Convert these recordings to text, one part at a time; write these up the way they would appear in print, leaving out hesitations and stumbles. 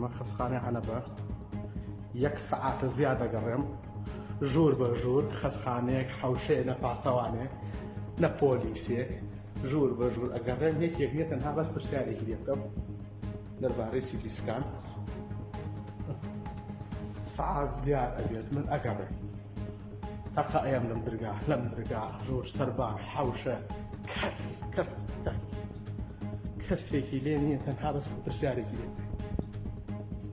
ئەمە خەسخانەی عەنەبە 1 سەعاتە زیادە گەڕێم ژوور بە ژوور خەسخانەیەک حەوشەیە نە پاسەوانێ نە پۆلیسێک ژوور بە ژوور ئەگەڕێم یەکێک نییە تەنها بەس پرسیارێکی لێ بکەم دەربارەی سیتی سکان سەعات زیاد ئەبێت من ئەگەڕێم تاقا ئەیەم لەم دەرگا ژوور سەربان حەوشە کەسێکی لێ نییە تەنها بەس پرسیارێکی لێ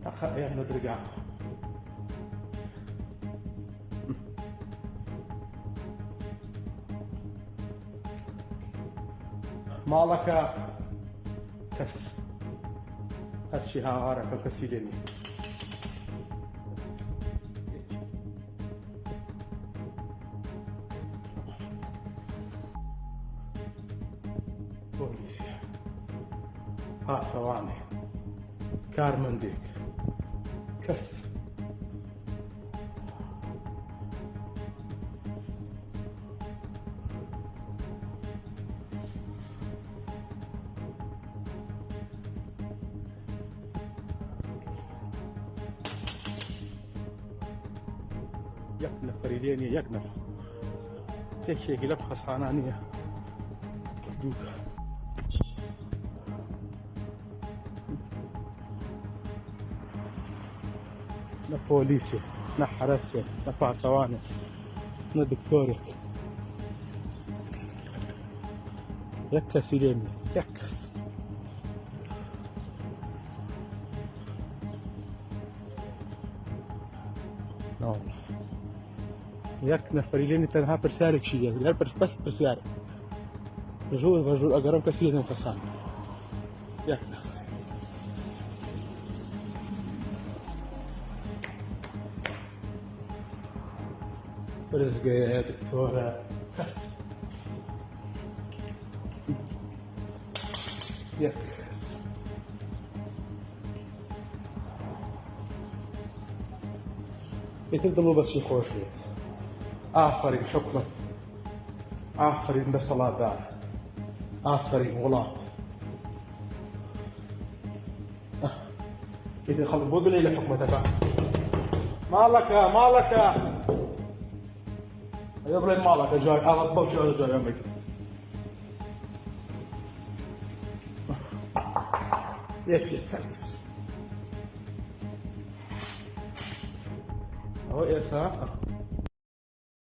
تاقا ئەیەم لە دەرگا ماڵەکە کەس هەرچی هاوارەکە کەسی لێ نییە پۆلیسیە پاسەوانێ کارمەندێک کەس یەک نەفەری لێ نییە یەک نەفەر یەکێکی لەم خەسخانە نییە دووکە نە پۆلیسێک نە حرەسێک نە پاسەوانێک نە دکتۆرێک یەک کەسی لێ نییە یەک کەس یەک نەفەری لێ نییە تەنها پرسیارێکی لێ لەر بەس پرسیارێک ژوور بە ژوور ئەگەڕم کەسی لێ نەخەسان یەک نەفەر برزگەیە دکتۆرە کەس یەک کەس ئیتر دڵ و بەچی خۆش بێت ئافەرین حکومەت ئافەرین دەسەڵاتدار ئافەرین وڵات ئیتر خەڵک بۆ بنێ لە حکومەتەکە ماڵەکە ئەوە بڵێن ماڵەکە جوای ئاوە بەو شێوەزە جوایان بکە یەکێک کەس ئەوە ئێستا